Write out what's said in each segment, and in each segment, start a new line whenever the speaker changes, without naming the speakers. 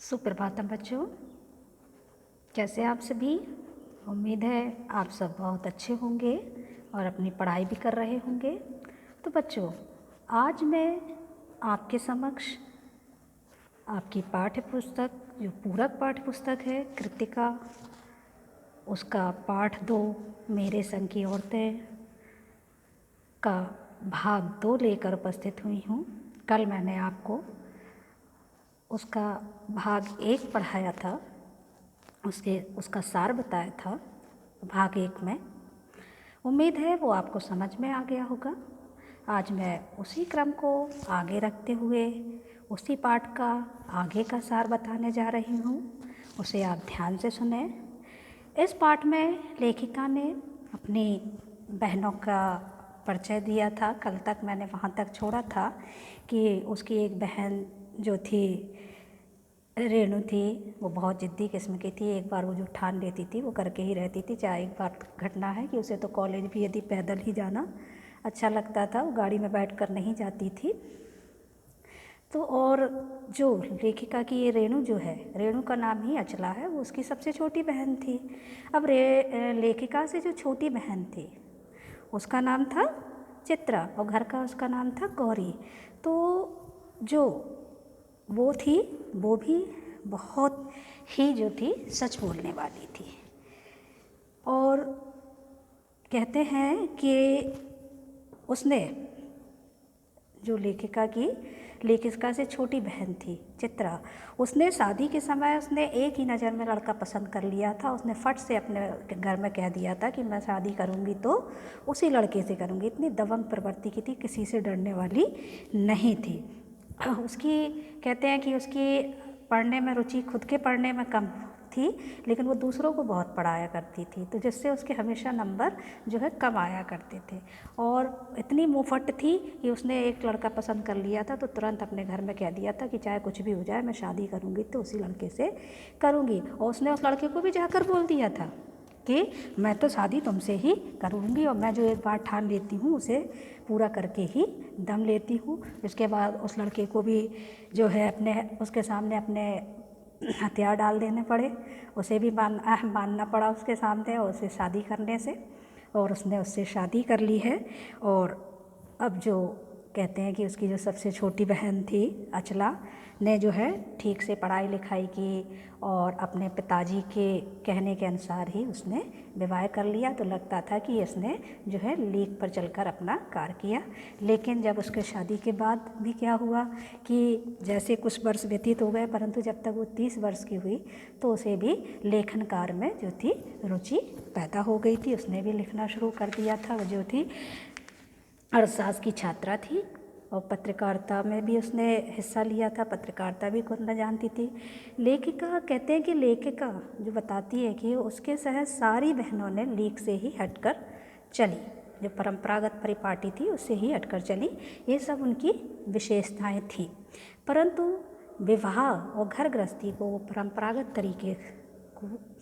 सुप्रभातम बच्चों, कैसे आप सभी। उम्मीद है आप सब बहुत अच्छे होंगे और अपनी पढ़ाई भी कर रहे होंगे। तो बच्चों, आज मैं आपके समक्ष आपकी पाठ्य पुस्तक, जो पूरक पाठ्य पुस्तक है कृतिका, उसका पाठ 2 मेरे संग की औरतें का भाग 2 लेकर उपस्थित हुई हूँ। कल मैंने आपको उसका भाग 1 पढ़ाया था, उसका सार बताया था भाग 1 में। उम्मीद है वो आपको समझ में आ गया होगा। आज मैं उसी क्रम को आगे रखते हुए उसी पाठ का आगे का सार बताने जा रही हूँ। उसे आप ध्यान से सुने। इस पाठ में लेखिका ने अपनी बहनों का परिचय दिया था। कल तक मैंने वहाँ तक छोड़ा था कि उसकी एक बहन जो थी रेणु थी, वो बहुत ज़िद्दी किस्म की थी। एक बार वो जो ठान लेती थी वो करके ही रहती थी। चाहे एक बार घटना है कि उसे तो कॉलेज भी यदि पैदल ही जाना अच्छा लगता था, वो गाड़ी में बैठकर नहीं जाती थी। तो और जो लेखिका की ये रेणु जो है, रेणु का नाम ही अचला है, वो उसकी सबसे छोटी बहन थी। अब लेखिका से जो छोटी बहन थी उसका नाम था चित्रा और घर का उसका नाम था गौरी। तो जो वो थी, वो भी बहुत ही जो थी सच बोलने वाली थी। और कहते हैं कि उसने जो लेखिका से छोटी बहन थी चित्रा, उसने शादी के समय उसने एक ही नज़र में लड़का पसंद कर लिया था। उसने फट से अपने घर में कह दिया था कि मैं शादी करूँगी तो उसी लड़के से करूँगी। इतनी दबंग प्रवृत्ति की थी, किसी से डरने वाली नहीं थी। उसकी कहते हैं कि उसकी पढ़ने में रुचि खुद के पढ़ने में कम थी, लेकिन वो दूसरों को बहुत पढ़ाया करती थी, तो जिससे उसके हमेशा नंबर जो है कम आया करते थे। और इतनी मुँहफट थी कि उसने एक लड़का पसंद कर लिया था तो तुरंत अपने घर में कह दिया था कि चाहे कुछ भी हो जाए मैं शादी करूँगी तो उसी लड़के से करूँगी। और उसने उस लड़के को भी जाकर बोल दिया था कि मैं तो शादी तुमसे ही करूँगी और मैं जो एक बार ठान लेती हूँ उसे पूरा करके ही दम लेती हूँ। इसके बाद उस लड़के को भी जो है उसके सामने अपने हथियार डाल देने पड़े, उसे भी मानना पड़ा उसके सामने और उसे शादी करने से, और उसने उससे शादी कर ली है। और अब जो कहते हैं कि उसकी जो सबसे छोटी बहन थी अचला ने जो है ठीक से पढ़ाई लिखाई की और अपने पिताजी के कहने के अनुसार ही उसने विवाह कर लिया। तो लगता था कि इसने जो है लीक पर चलकर अपना कार्य किया। लेकिन जब उसके शादी के बाद भी क्या हुआ कि जैसे कुछ वर्ष व्यतीत हो गए, परंतु जब तक वो 30 वर्ष की हुई तो उसे भी लेखन कार्य में जो थी रुचि पैदा हो गई थी। उसने भी लिखना शुरू कर दिया था। वो जो थी अर्थशास्त्र की छात्रा थी और पत्रकारिता में भी उसने हिस्सा लिया था, पत्रकारिता भी खुद न जानती थी। लेखिका कहते हैं कि लेखिका जो बताती है कि उसके सहज सारी बहनों ने लीक से ही हटकर चली, जो परंपरागत परिपाटी थी उससे ही हटकर चली। ये सब उनकी विशेषताएं थी। परंतु विवाह और घर गृहस्थी को वो परंपरागत तरीके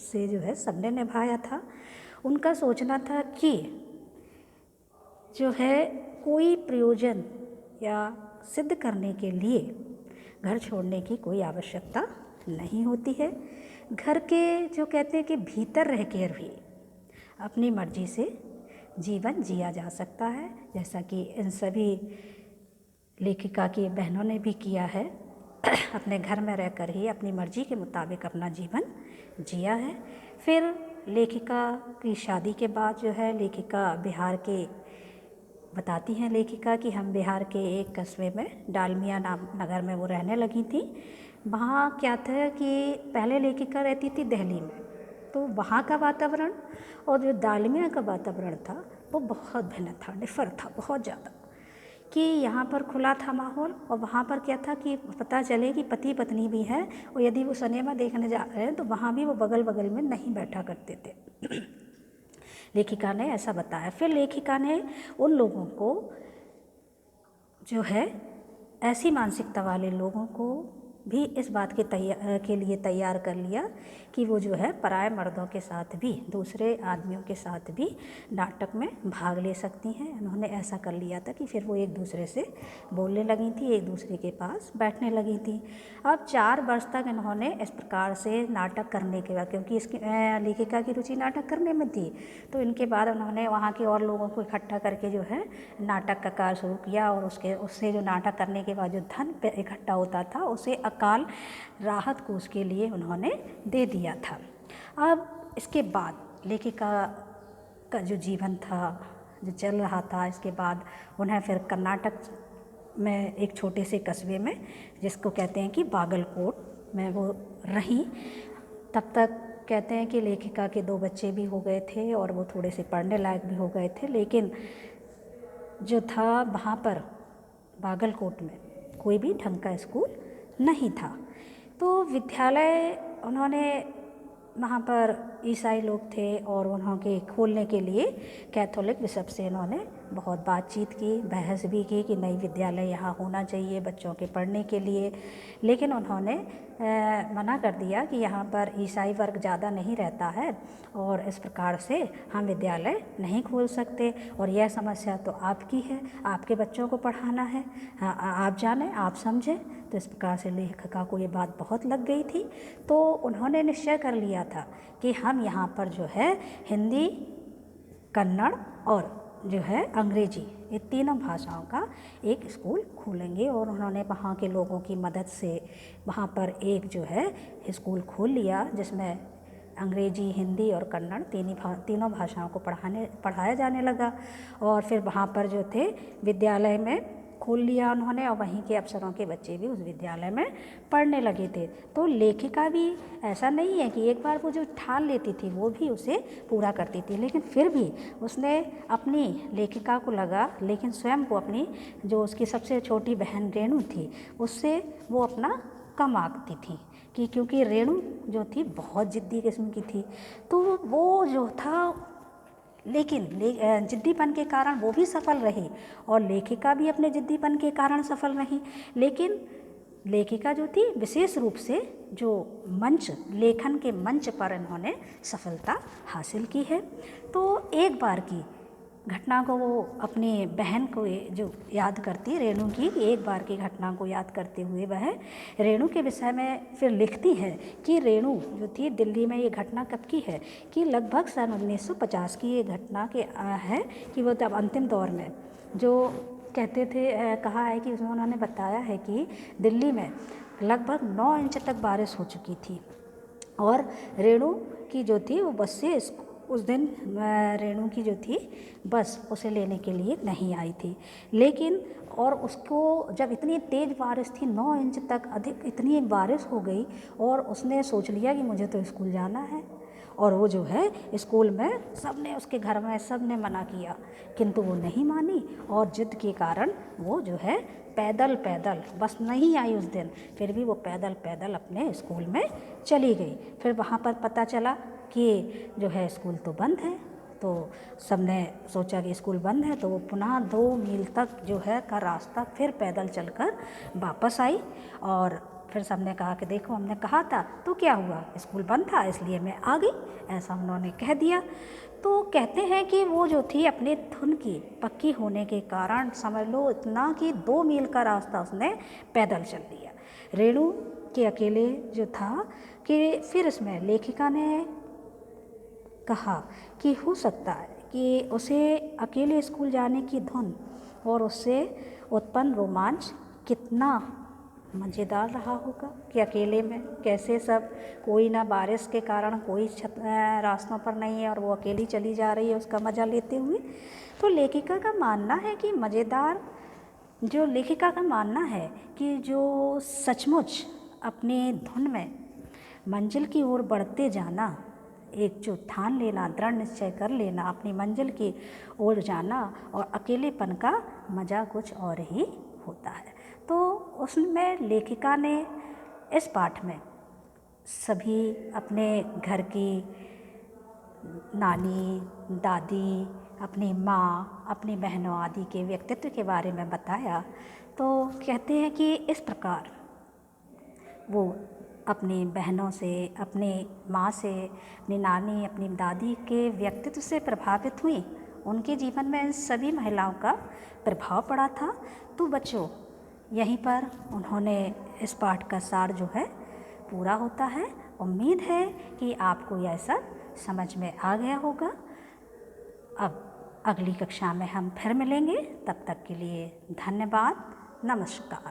से जो है सबने निभाया था। उनका सोचना था कि जो है कोई प्रयोजन या सिद्ध करने के लिए घर छोड़ने की कोई आवश्यकता नहीं होती है। घर के जो कहते हैं कि भीतर रह कर भी अपनी मर्जी से जीवन जिया जा सकता है, जैसा कि इन सभी लेखिका की बहनों ने भी किया है। अपने घर में रहकर ही अपनी मर्जी के मुताबिक अपना जीवन जिया है। फिर लेखिका की शादी के बाद जो है लेखिका बिहार के बताती हैं लेखिका कि हम बिहार के एक कस्बे में डालमिया नाम नगर में वो रहने लगी थी। वहाँ क्या था कि पहले लेखिका रहती थी दिल्ली में, तो वहाँ का वातावरण और जो डालमिया का वातावरण था वो बहुत भिन्न था, डिफर था बहुत ज़्यादा। कि यहाँ पर खुला था माहौल और वहाँ पर क्या था कि पता चले कि पति पत्नी भी हैं और यदि वो सिनेमा देखने जा रहे हैं तो वहाँ भी वो बगल बगल में नहीं बैठा करते थे। लेखिका ने ऐसा बताया। फिर लेखिका ने उन लोगों को जो है ऐसी मानसिकता वाले लोगों को भी इस बात के लिए तैयार कर लिया कि वो जो है पराए मर्दों के साथ भी, दूसरे आदमियों के साथ भी नाटक में भाग ले सकती हैं। उन्होंने ऐसा कर लिया था कि फिर वो एक दूसरे से बोलने लगी थी, एक दूसरे के पास बैठने लगी थी। अब 4 वर्ष तक इन्होंने इस प्रकार से नाटक करने के बाद, क्योंकि इसकी लेखिका की रुचि नाटक करने में थी, तो इनके बाद उन्होंने वहाँ के और लोगों को इकट्ठा करके जो है नाटक का कार्य शुरू किया। और उससे जो नाटक करने के बाद जो धन इकट्ठा होता था उसे अकाल राहत कोष के लिए उन्होंने दे दिया था। अब इसके बाद लेखिका का जो जीवन था, जो चल रहा था, इसके बाद उन्हें फिर कर्नाटक में एक छोटे से कस्बे में, जिसको कहते हैं कि बागलकोट में वो रही। तब तक कहते हैं कि लेखिका के 2 बच्चे भी हो गए थे और वो थोड़े से पढ़ने लायक भी हो गए थे। लेकिन जो था वहाँ पर बागलकोट में कोई भी ढंग का स्कूल नहीं था। तो विद्यालय उन्होंने, वहाँ पर ईसाई लोग थे और उन्होंने खोलने के लिए कैथोलिक बिशप से इन्होंने बहुत बातचीत की, बहस भी की कि नई विद्यालय यहाँ होना चाहिए बच्चों के पढ़ने के लिए। लेकिन उन्होंने मना कर दिया कि यहाँ पर ईसाई वर्ग ज़्यादा नहीं रहता है और इस प्रकार से हम विद्यालय नहीं खोल सकते, और यह समस्या तो आपकी है, आपके बच्चों को पढ़ाना है, आप जाने, आप समझें। तो इस प्रकार से लेखिका को ये बात बहुत लग गई थी। तो उन्होंने निश्चय कर लिया था कि हम यहाँ पर जो है हिंदी, कन्नड़ और जो है अंग्रेजी, ये तीनों भाषाओं का एक स्कूल खोलेंगे। और उन्होंने वहाँ के लोगों की मदद से वहाँ पर एक जो है स्कूल खोल लिया, जिसमें अंग्रेजी, हिंदी और कन्नड़ तीनों भाषाओं को पढ़ाया जाने लगा। और फिर वहाँ पर जो थे विद्यालय में खोल लिया उन्होंने, और वहीं के अफसरों के बच्चे भी उस विद्यालय में पढ़ने लगे थे। तो लेखिका भी ऐसा नहीं है कि एक बार वो जो ठान लेती थी वो भी उसे पूरा करती थी, लेकिन फिर भी उसने अपनी, लेखिका को लगा, लेकिन स्वयं को अपनी जो उसकी सबसे छोटी बहन रेणु थी उससे वो अपना कम आंकती थी, कि क्योंकि रेणु जो थी बहुत जिद्दी किस्म की थी। तो वो जो था, लेकिन जिद्दीपन के कारण वो भी सफल रही और लेखिका भी अपने जिद्दीपन के कारण सफल रही। लेकिन लेखिका जो थी विशेष रूप से जो मंच, लेखन के मंच पर इन्होंने सफलता हासिल की है। तो एक बार की घटना को वो अपनी बहन को जो याद करती, रेणु की एक बार की घटना को याद करते हुए वह रेणु के विषय में फिर लिखती है कि रेणु जो थी दिल्ली में, ये घटना कब की है कि लगभग सन 1950 की ये घटना के है कि वो तब अंतिम दौर में जो कहते थे, कहा है कि उसमें उन्होंने बताया है कि दिल्ली में लगभग 9 इंच तक बारिश हो चुकी थी और रेणु की जो थी वो बस से उस दिन रेणु की जो थी बस उसे लेने के लिए नहीं आई थी। लेकिन और उसको जब इतनी तेज़ बारिश थी, 9 इंच तक अधिक इतनी बारिश हो गई, और उसने सोच लिया कि मुझे तो स्कूल जाना है। और वो जो है स्कूल में सबने, उसके घर में सबने मना किया, किंतु वो नहीं मानी और जिद के कारण वो जो है पैदल बस नहीं आई उस दिन, फिर भी वो पैदल अपने स्कूल में चली गई। फिर वहाँ पर पता चला कि जो है स्कूल तो बंद है। तो सबने सोचा कि स्कूल बंद है, तो वो पुनः 2 मील तक जो है का रास्ता फिर पैदल चलकर वापस आई। और फिर सबने कहा कि देखो हमने कहा था, तो क्या हुआ, स्कूल बंद था इसलिए मैं आ गई, ऐसा उन्होंने कह दिया। तो कहते हैं कि वो जो थी अपने धुन की पक्की होने के कारण, समझ लो इतना कि 2 मील का रास्ता उसने पैदल चल लिया। रेणु के अकेले जो था कि फिर इसमें लेखिका ने कहा कि हो सकता है कि उसे अकेले स्कूल जाने की धुन और उससे उत्पन्न रोमांच कितना मज़ेदार रहा होगा, कि अकेले में कैसे सब, कोई ना बारिश के कारण कोई रास्तों पर नहीं है और वो अकेली चली जा रही है उसका मज़ा लेते हुए। तो लेखिका का मानना है कि मज़ेदार, जो लेखिका का मानना है कि जो सचमुच अपने धुन में मंजिल की ओर बढ़ते जाना, एक जो ठान लेना, दृढ़ निश्चय कर लेना, अपनी मंजिल की ओर जाना, और अकेलेपन का मज़ा कुछ और ही होता है। तो उसमें लेखिका ने इस पाठ में सभी अपने घर की नानी, दादी, अपनी माँ, अपनी बहनों आदि के व्यक्तित्व के बारे में बताया। तो कहते हैं कि इस प्रकार वो अपनी बहनों से, अपनी माँ से, अपनी नानी, अपनी दादी के व्यक्तित्व से प्रभावित हुई, उनके जीवन में इन सभी महिलाओं का प्रभाव पड़ा था। तो बच्चों, यहीं पर उन्होंने इस पाठ का सार जो है पूरा होता है। उम्मीद है कि आपको यह सब समझ में आ गया होगा। अब अगली कक्षा में हम फिर मिलेंगे, तब तक के लिए धन्यवाद, नमस्कार।